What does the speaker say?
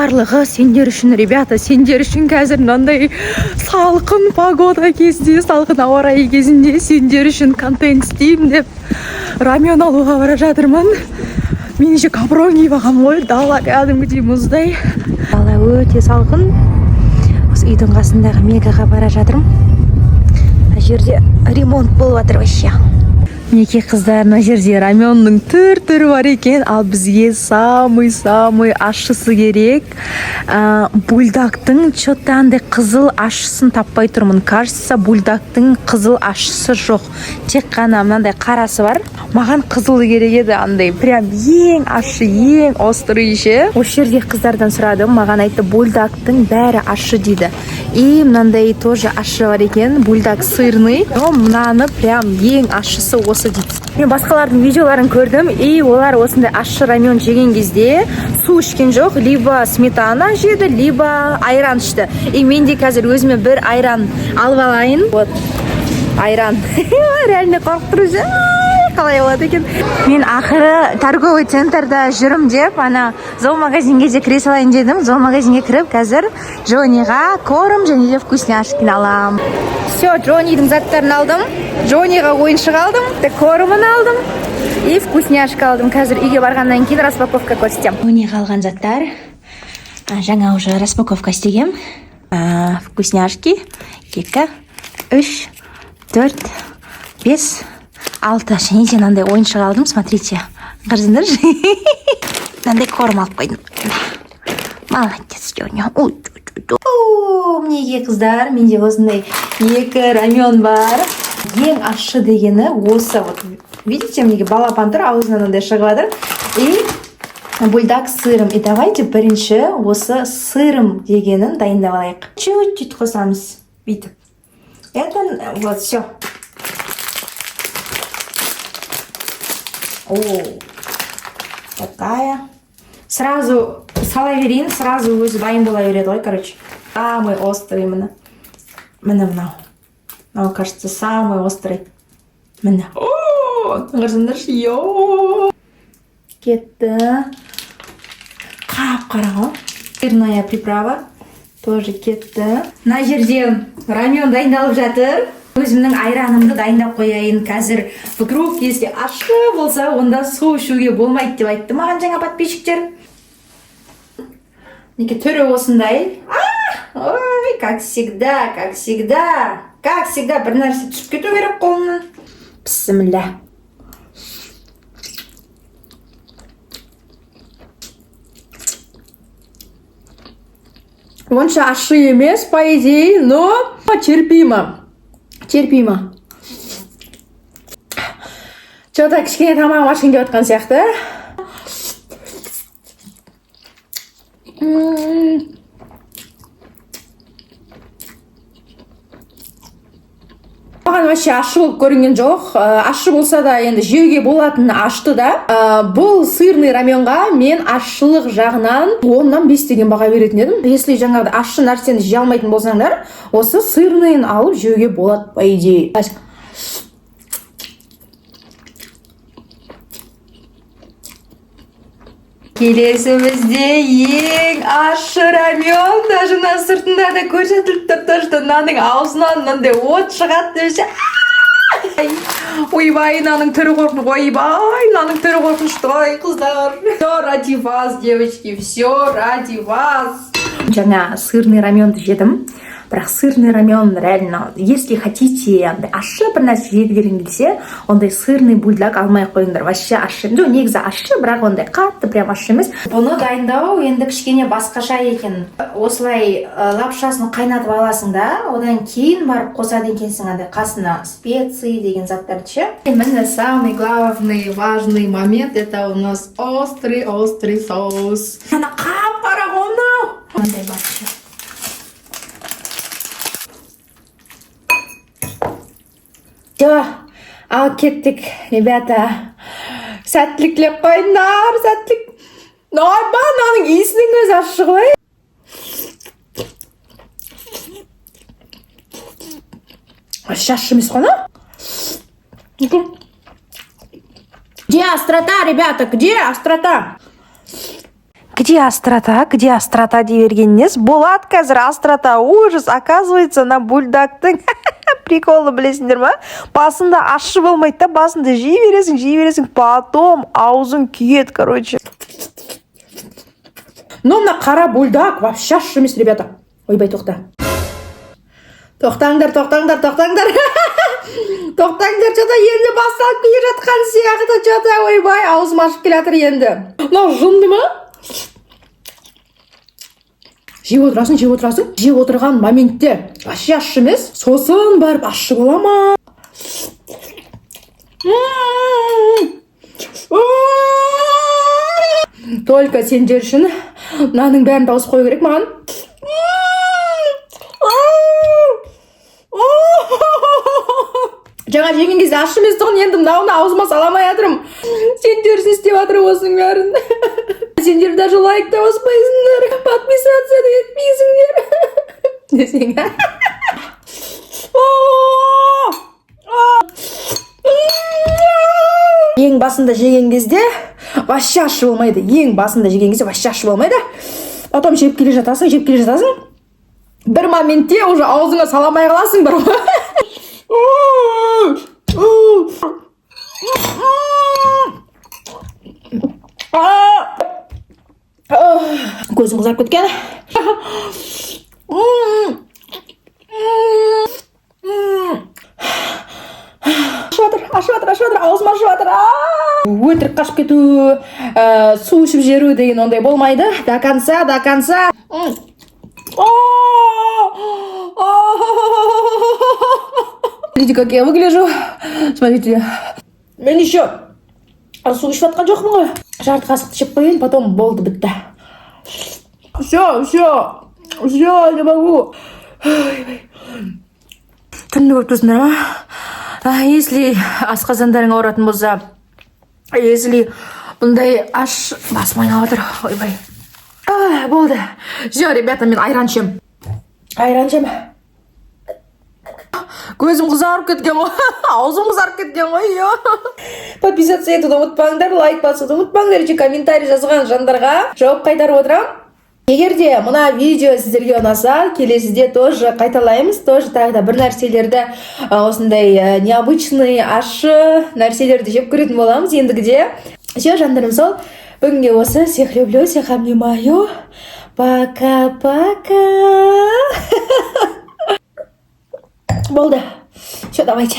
барлығы сендер үшін, ребята, сендер үшін қазір мынандай салқын погода кезінде, салқын ауа райы кезінде сендер үшін контент істеймін деп рамен алуға бара жатырмын. Мен еще капрон киіп алғанмын ғой, дала кәдімгідей мұздай. Дала өте салқын. Осы үйдің қасындағы мегаға бара жатырмын. Мына жерде ремонт болып жатыр вообще. Неке қыздар, мына жерде раменнің түр-түрі бар екен, ал бізге самый ащысы керек. Бульдактың что-то андай қызыл ащысын таппай тұрмын. Кажется, бульдактың қызыл ащысы жоқ. Тек қана мынандай қарасы бар. Маған қызылы керек еді, андай прям ең ащы, ең острый ше. Осы жерде қыздардан сұрадым, маған айтты, бульдактың бәрі ащы дейді. И мынандай тоже ащы бар екен, бульдаг сырный. Но мынаны прям ең ащысы осы дейді. Мен басқалардың видеоларын көрдім, и олар осындай ащы рамен жеген кезде су ішкен жоқ, либо сметана жеді, либо айран ішті. И мен де қазір өзіме бір айран алып алайын. Вот, айран. Реально қорқып тұру қалай болады екен. Мен ақыры торговый центрда жүрім деп, ана зоомагазинге де кіре салайын дедім. Зоомагазинге кіріп, қазір Джониға корм және де вкусняшки алам. Все, Джонидің заттарын алдым. Джониға ойыншық алдым, кормын алдым и вкусняшка алдым. Қазір үйге барғаннан кейін распаковка көрсетем. Джониға алған заттар. Жаңа уже распаковка істегем. Вкусняшки 2, 3, 4, 5, 6. Және де мынандай ойыншық алдым, смотрите. Қараңдаршы. Мынандай корм алып қойдым. Молодец, Джони. Мінеке қыздар, менде осындай 2 рамен бар. Ең ащы дегені осы. Вот, видите, мінеке балапан тұр, аузынан андай шығып жатыр. И бульдаг сырым. И давайте бірінші осы сырым дегенін дайындап алайық. Чуть-чуть қосамыз. Бүйтіп. Это вот все. О, такая. Сразу сала берейін, сразу өзі дайын бола береді ғой, короче. Самый острый мына. Мына мынау. Мынау, кажется, самый острый. Мына. О, қараңдаршы, йо. Кетті. Қап-қара ғой. Сырная приправа. Тоже кетті. Мына жерде рамен дайындалып жатыр. Өзімнің айранымды дайындап қояйын. Қазір вдруг, если ащы болса, онда су ішуге болмайды деп айтты маған жаңа подписчиктер. Неке түрі осындай. Ой, как всегда, как всегда. Как всегда, бір нәрсе түсіп кету керек қолымнан. Бісміллә. Онша ащы емес, по идее, но терпимо. Терпимо. Что-то кішкене тамағым ашқын деп отқан сияқты. Маған вообще ащы болып көрінген жоқ. Ащы болса да енді жеуге болатын ашты да. Бұл сырный раменға мен ащылық жағынан 10-нан 5 деген баға беретін едім. Если жаңағыда ащы нәрсені жей алмайтын болсаңдар, осы сырныйын алып жеуге болады, по идее. Келесімізде ең ащы рамен, даже мына сыртында да көрсетіліп тұр, что мынаның аузынан мынандай от шығады десе. Ойбай, мынаның түрі қорқынышты, ойбай, мынаның түрі қорқынышты, ой, қыздар. Все ради вас, девочки, все ради вас. Жаңа сырный раменді жедім. Бірақ сырный рамен реально, если хотите ащы бір нәрсе жегілерің келсе, ондай сырный бульдаг алмай қойыңдар. Вообще ащы. Негізі ащы, бірақ ондай қатты прям ащы емес. Бұны дайындау енді кішкене басқаша екен. Осылай лапшасын қайнатып аласың да, одан кейін барып қосады екенсің андай қасына специи деген заттарды ше. Міне самый главный, важный момент, это у нас острый соус. Ана қап-қара ғонау. Ондай бар ше. Все, ал кеттік, ребята. Сәттілік тілеп қойыңдар, сәттілік. Ойбай, мынаның иісінің өзі ащы ғой. Ащы емес қой, Где острота, ребята? Где острота? Где острота? Где острота дей бергеннес? Болат қазір острота. Ужас, оказывается, на бульдактың приколы білесіңдер ма? Басында ащы болмайды да, басында жей бересің, потом аузың күйеді, короче. Но мына қара бульдаг вообще ащы емес, ребята. Ойбай, тоқта. Тоқтаңдар. Тоқтаңдар, что-то енді басталып келе жатқан сияқты, что-то ойбай, аузым ашып келе жатыр енді. Мынау жынды ма? Жеп отырасың. Жеп отырған моментте вообще ащы емес, сосын барып ащы бола ма? Только сендер үшін мынаның бәрін тауысып қою керек маған. Жаңа жеген кезде ащы емес тұғын, енді мынауны аузыма саламай жатырмын. Сендер үшін істеп жатырмын осының бәрін. Сендер даже лайк та баспайсыңдар, подписаться да етпейсіңдер. Десең, ең басында жеген кезде вообще ащы болмайды. Потом жеп келе жатасың. Бір моментте уже аузыңа саламай қаласың бір. Көзім қызарып кеткен. Ашып жатыр, аузым ашып жатыр. Өтірік қашып кету, су ішіп жеру деген ондай болмайды. До конца. Смотрите, как я выгляжу. Смотрите. Мен еще су ішіп жатқан жоқпын ғой. Жарты қасықты жеп қояйын, потом болды, бітті. Все, не могу. Түнді көріп тұрсыңдар ма? Если асқазандарың ауыратын болса, если бұндай аш басым айналып жатыр, ойбай. Болды. Все, ребята, мен айран ішем. Көзім қызарып кеткен ғой, аузым қызарып кеткен ғой. Подписаться етуді ұмытпаңдар, лайк басуды ұмытпаңдар, комментарий жазған жандарға жауап қайтарып отырамын. Егер де мына видео сіздерге ұнаса, келесіде тоже қайталаймыз, тоже тағы да бір нәрселерді осындай необычный, ащы нәрселерді жеп көретін боламыз ендігіде. Все, жандарым, сол. Бүгінге осы. Всех люблю, всех обнимаю. Пока-пока. Болды. Все, давайте.